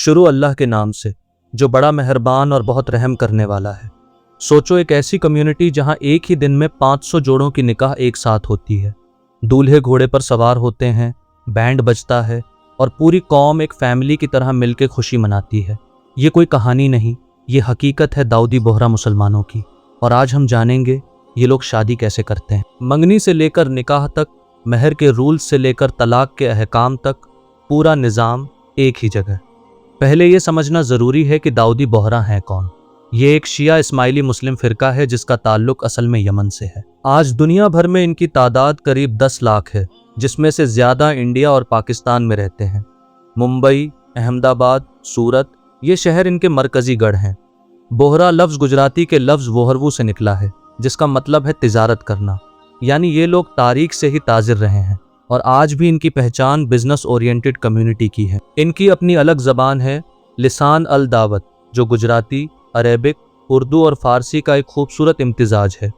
शुरू अल्लाह के नाम से जो बड़ा मेहरबान और बहुत रहम करने वाला है। सोचो एक ऐसी कम्युनिटी जहां एक ही दिन में 500 जोड़ों की निकाह एक साथ होती है। दूल्हे घोड़े पर सवार होते हैं, बैंड बजता है और पूरी कौम एक फैमिली की तरह मिलकर खुशी मनाती है। ये कोई कहानी नहीं, ये हकीकत है दाऊदी बोहरा मुसलमानों की। और आज हम जानेंगे ये लोग शादी कैसे करते हैं। मंगनी से लेकर निकाह तक, महर के रूल्स से लेकर तलाक के अहकाम तक, पूरा निज़ाम एक ही जगह। पहले ये समझना ज़रूरी है कि दाऊदी बोहरा हैं कौन। ये एक शिया इस्माइली मुस्लिम फ़िरका है जिसका ताल्लुक असल में यमन से है। आज दुनिया भर में इनकी तादाद करीब 10 लाख है, जिसमें से ज़्यादा इंडिया और पाकिस्तान में रहते हैं। मुंबई, अहमदाबाद, सूरत ये शहर इनके मरकज़ी गढ़ हैं। बोहरा लफ्ज़ गुजराती के लफ्ज़ वोहरवू से निकला है, जिसका मतलब है तिजारत करना। यानी ये लोग तारीख से ही ताजिर रहे हैं और आज भी इनकी पहचान बिजनेस ओरिएंटेड कम्युनिटी की है। इनकी अपनी अलग ज़बान है लिसान अल दावत, जो गुजराती, अरेबिक, उर्दू और फ़ारसी का एक खूबसूरत इम्तिजाज है।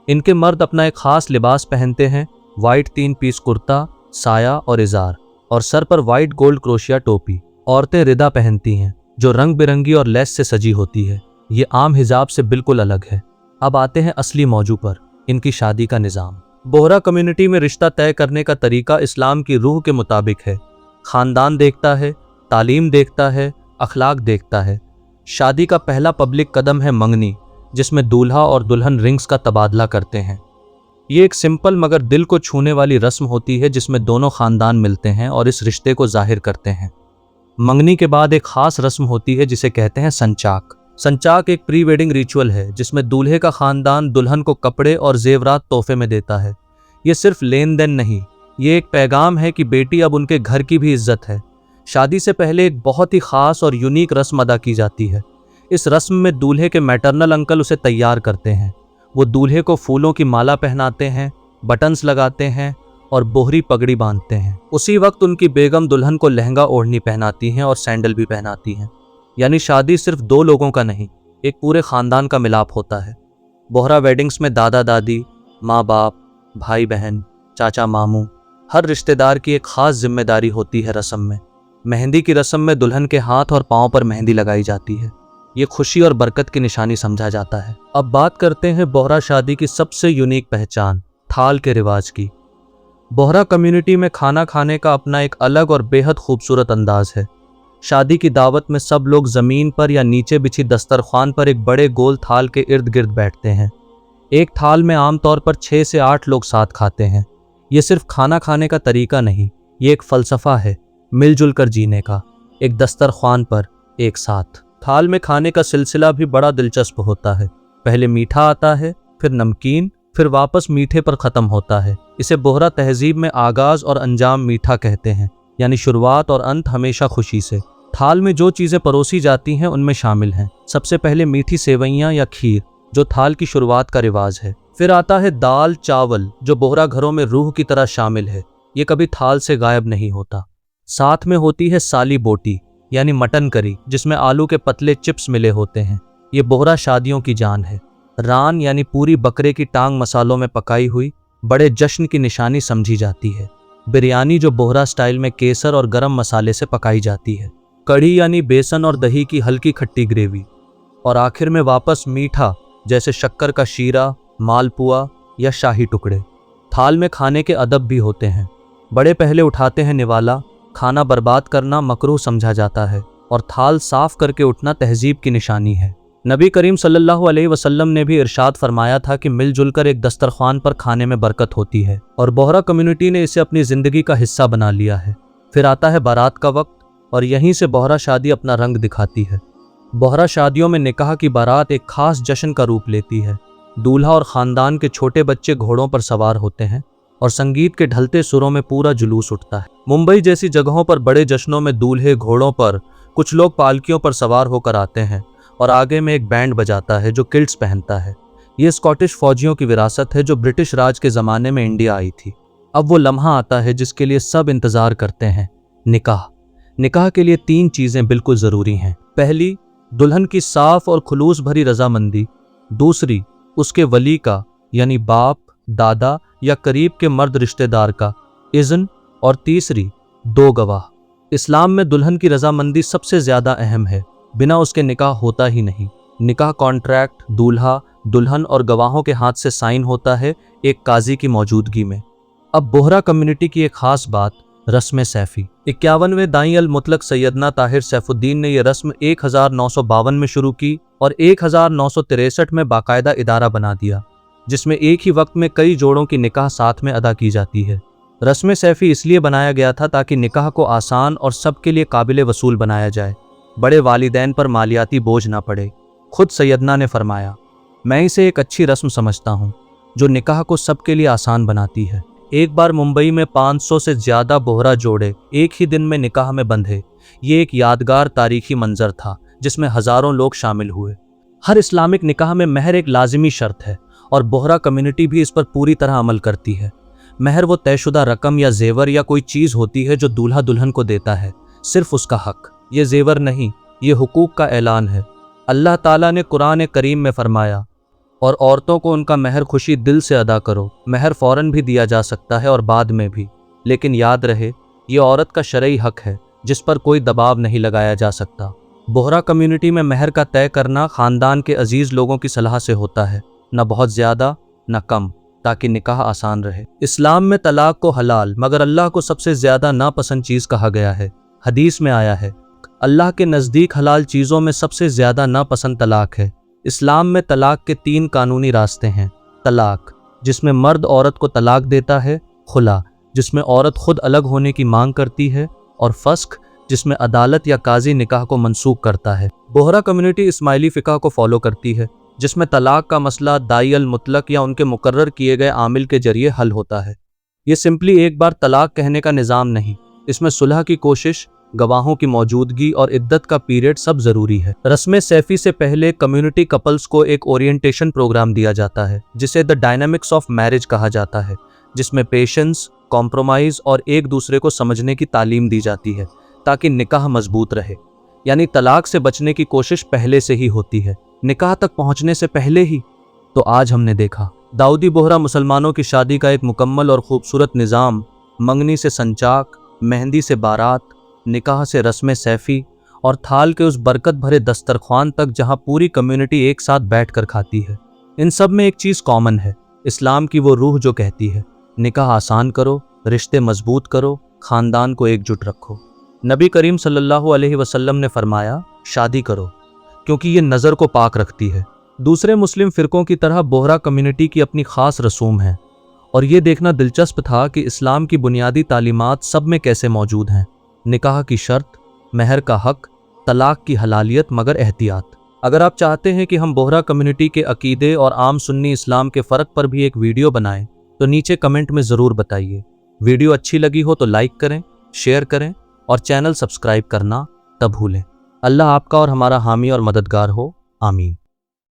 इनके मर्द अपना एक ख़ास लिबास पहनते हैं, वाइट 3 पीस कुर्ता, साया और इज़ार, और सर पर वाइट गोल्ड क्रोशिया टोपी। औरतें रिदा पहनती हैं जो रंग बिरंगी और लेस से सजी होती है। ये आम हिजाब से बिल्कुल अलग है। अब आते हैं असली मौजू पर, इनकी शादी का निज़ाम। बोहरा कम्युनिटी में रिश्ता तय करने का तरीका इस्लाम की रूह के मुताबिक है। ख़ानदान देखता है, तालीम देखता है, अखलाक देखता है। शादी का पहला पब्लिक कदम है मंगनी, जिसमें दूल्हा और दुल्हन रिंग्स का तबादला करते हैं। ये एक सिंपल मगर दिल को छूने वाली रस्म होती है जिसमें दोनों ख़ानदान मिलते हैं और इस रिश्ते को जाहिर करते हैं। मंगनी के बाद एक ख़ास रस्म होती है जिसे कहते हैं संचाक। संचाक एक प्री वेडिंग रिचुअल है जिसमें दूल्हे का ख़ानदान दुल्हन को कपड़े और जेवरात तोहफे में देता है। ये सिर्फ लेन देन नहीं, ये एक पैगाम है कि बेटी अब उनके घर की भी इज्जत है। शादी से पहले एक बहुत ही ख़ास और यूनिक रस्म अदा की जाती है। इस रस्म में दूल्हे के मैटरनल अंकल उसे तैयार करते हैं। वो दूल्हे को फूलों की माला पहनाते हैं, बटन्स लगाते हैं और बोहरी पगड़ी बांधते हैं। उसी वक्त उनकी बेगम दुल्हन को लहंगा ओढ़नी पहनाती हैं और सैंडल भी पहनाती हैं। यानी शादी सिर्फ 2 लोगों का नहीं, एक पूरे ख़ानदान का मिलाप होता है। बोहरा वेडिंग्स में दादा दादी, माँ बाप, भाई बहन, चाचा मामू, हर रिश्तेदार की एक ख़ास जिम्मेदारी होती है रस्म में। मेहंदी की रस्म में दुल्हन के हाथ और पाँव पर मेहंदी लगाई जाती है। ये खुशी और बरकत की निशानी समझा जाता है। अब बात करते हैं बोहरा शादी की सबसे यूनिक पहचान, थाल के रिवाज की। बोहरा कम्युनिटी में खाना खाने का अपना एक अलग और बेहद खूबसूरत अंदाज है। शादी की दावत में सब लोग ज़मीन पर या नीचे बिछी दस्तरख्वान पर एक बड़े गोल थाल के इर्द गिर्द बैठते हैं। एक थाल में आमतौर पर 6 से 8 लोग साथ खाते हैं। ये सिर्फ खाना खाने का तरीका नहीं, ये एक फ़लसफ़ा है मिलजुल कर जीने का, एक दस्तरख्वान पर एक साथ। थाल में खाने का सिलसिला भी बड़ा दिलचस्प होता है। पहले मीठा आता है, फिर नमकीन, फिर वापस मीठे पर ख़त्म होता है। इसे बोहरा तहजीब में आगाज़ और अंजाम मीठा कहते हैं, यानी शुरुआत और अंत हमेशा खुशी से। थाल में जो चीज़ें परोसी जाती हैं उनमें शामिल हैं सबसे पहले मीठी सेवइयाँ या खीर, जो थाल की शुरुआत का रिवाज है। फिर आता है दाल चावल, जो बोहरा घरों में रूह की तरह शामिल है, ये कभी थाल से गायब नहीं होता। साथ में होती है साली बोटी, यानी मटन करी, जिसमें आलू के पतले चिप्स मिले होते हैं। ये बोहरा शादियों की जान है। रान यानी पूरी बकरे की टांग मसालों में पकाई हुई, बड़े जश्न की निशानी समझी जाती है। बिरयानी, जो बोहरा स्टाइल में केसर और गरम मसाले से पकाई जाती है। कढ़ी यानी बेसन और दही की हल्की खट्टी ग्रेवी। और आखिर में वापस मीठा, जैसे शक्कर का शीरा, मालपुआ या शाही टुकड़े। थाल में खाने के अदब भी होते हैं। बड़े पहले उठाते हैं निवाला, खाना बर्बाद करना मकरूह समझा जाता है और थाल साफ करके उठना तहजीब की निशानी है। नबी करीम सल्लल्लाहु अलैहि वसल्लम ने भी इरशाद फरमाया था कि मिलजुल कर एक दस्तरख्वान पर खाने में बरकत होती है, और बोहरा कम्युनिटी ने इसे अपनी ज़िंदगी का हिस्सा बना लिया है। फिर आता है बारात का वक्त, और यहीं से बोहरा शादी अपना रंग दिखाती है। बोहरा शादियों में निकाह की बारात एक खास जश्न का रूप लेती है। दूल्हा और ख़ानदान के छोटे बच्चे घोड़ों पर सवार होते हैं और संगीत के ढलते सुरों में पूरा जुलूस उठता है। मुंबई जैसी जगहों पर बड़े जश्नों में दूल्हे घोड़ों पर, कुछ लोग पालकियों पर सवार होकर आते हैं और आगे में एक बैंड बजाता है जो किल्ट्स पहनता है। ये स्कॉटिश फौजियों की विरासत है जो ब्रिटिश राज के ज़माने में इंडिया आई थी। अब वो लम्हा आता है जिसके लिए सब इंतज़ार करते हैं, निकाह। निकाह के लिए 3 चीज़ें बिल्कुल ज़रूरी हैं। पहली, दुल्हन की साफ और खुलूस भरी रजामंदी। दूसरी, उसके वली का, यानी बाप, दादा या करीब के मर्द रिश्तेदार का इज़्न। और तीसरी, 2 गवाह। اسلام میں دلہن کی رضامندی سب سے زیادہ اہم ہے، بنا اس کے نکاح ہوتا ہی نہیں۔ نکاح کانٹریکٹ دولہا، دلہن اور گواہوں کے ہاتھ سے سائن ہوتا ہے، ایک قاضی کی موجودگی میں۔ اب بوہرا کمیونٹی کی ایک خاص بات، رسم سیفی۔ 51ویں داعی المطلق سیدنا طاہر سیف الدین نے یہ رسم 1952 میں شروع کی اور 1963 میں باقاعدہ ادارہ بنا دیا، جس میں ایک ہی وقت میں کئی جوڑوں کی نکاح ساتھ میں ادا کی جاتی ہے۔ رسم سیفی اس لیے بنایا گیا تھا تاکہ نکاح کو آسان اور سب کے لیے قابل وصول بنایا جائے، بڑے والدین پر مالیاتی بوجھ نہ پڑے۔ خود سیدنا نے فرمایا، میں اسے ایک اچھی رسم سمجھتا ہوں جو نکاح کو سب کے لیے آسان بناتی ہے۔ ایک بار ممبئی میں 500 سے زیادہ بوہرا جوڑے ایک ہی دن میں نکاح میں بندھے۔ یہ ایک یادگار تاریخی منظر تھا جس میں ہزاروں لوگ شامل ہوئے۔ ہر اسلامک نکاح میں مہر ایک لازمی شرط ہے اور بوہرا کمیونٹی بھی اس پر پوری طرح عمل کرتی ہے۔ مہر وہ طے شدہ رقم یا زیور یا کوئی چیز ہوتی ہے جو دولہا دلہن کو دیتا ہے، صرف اس کا حق۔ یہ زیور نہیں، یہ حقوق کا اعلان ہے۔ اللہ تعالیٰ نے قرآن کریم میں فرمایا، اور عورتوں کو ان کا مہر خوشی دل سے ادا کرو۔ مہر فوراً بھی دیا جا سکتا ہے اور بعد میں بھی، لیکن یاد رہے یہ عورت کا شرعی حق ہے جس پر کوئی دباؤ نہیں لگایا جا سکتا۔ بوہرا کمیونٹی میں مہر کا طے کرنا خاندان کے عزیز لوگوں کی صلاح سے ہوتا ہے، نہ بہت زیادہ نہ کم، تاکہ نکاح آسان رہے۔ اسلام میں طلاق کو حلال مگر اللہ کو سب سے زیادہ ناپسند چیز کہا گیا ہے۔ حدیث میں آیا ہے، اللہ کے نزدیک حلال چیزوں میں سب سے زیادہ ناپسند طلاق ہے۔ اسلام میں طلاق کے 3 قانونی راستے ہیں: طلاق جس میں مرد عورت کو طلاق دیتا ہے، خلا جس میں عورت خود الگ ہونے کی مانگ کرتی ہے، اور فسخ جس میں عدالت یا قاضی نکاح کو منسوخ کرتا ہے۔ بوہرا کمیونٹی اسماعیلی فقہ کو فالو کرتی ہے، جس میں طلاق کا مسئلہ داعی المطلق یا ان کے مقرر کیے گئے عامل کے ذریعے حل ہوتا ہے۔ یہ سمپلی ایک بار طلاق کہنے کا نظام نہیں، اس میں صلح کی کوشش، گواہوں کی موجودگی اور عدت کا پیریڈ سب ضروری ہے۔ رسم سیفی سے پہلے کمیونٹی کپلز کو ایک اورینٹیشن پروگرام دیا جاتا ہے جسے دی ڈائنامکس آف میرج کہا جاتا ہے، جس میں پیشنس، کمپرومائز اور ایک دوسرے کو سمجھنے کی تعلیم دی جاتی ہے تاکہ نکاح مضبوط رہے۔ یعنی طلاق سے بچنے کی کوشش پہلے سے ہی ہوتی ہے، نکاح تک پہنچنے سے پہلے ہی۔ تو آج ہم نے دیکھا داؤدی بوہرا مسلمانوں کی شادی کا ایک مکمل اور خوبصورت نظام، منگنی سے سنچاق، مہندی سے بارات، نکاح سے رسم سیفی اور تھال کے اس برکت بھرے دسترخوان تک جہاں پوری کمیونٹی ایک ساتھ بیٹھ کر کھاتی ہے۔ ان سب میں ایک چیز کامن ہے، اسلام کی وہ روح جو کہتی ہے نکاح آسان کرو، رشتے مضبوط کرو، خاندان کو ایک جٹ رکھو۔ نبی کریم صلی اللہ علیہ وسلم نے فرمایا، شادی کرو کیونکہ یہ نظر کو پاک رکھتی ہے۔ دوسرے مسلم فرقوں کی طرح بوہرا کمیونٹی کی اپنی خاص رسوم ہیں، اور یہ دیکھنا دلچسپ تھا کہ اسلام کی بنیادی تعلیمات سب میں کیسے موجود ہیں۔ نکاح کی شرط، مہر کا حق، طلاق کی حلالیت مگر احتیاط۔ اگر آپ چاہتے ہیں کہ ہم بوہرا کمیونٹی کے عقیدے اور عام سنی اسلام کے فرق پر بھی ایک ویڈیو بنائیں تو نیچے کمنٹ میں ضرور بتائیے۔ ویڈیو اچھی لگی ہو تو لائک کریں، شیئر کریں اور چینل سبسکرائب کرنا نہ بھولیں۔ اللہ آپ کا اور ہمارا حامی اور مددگار ہو، آمین۔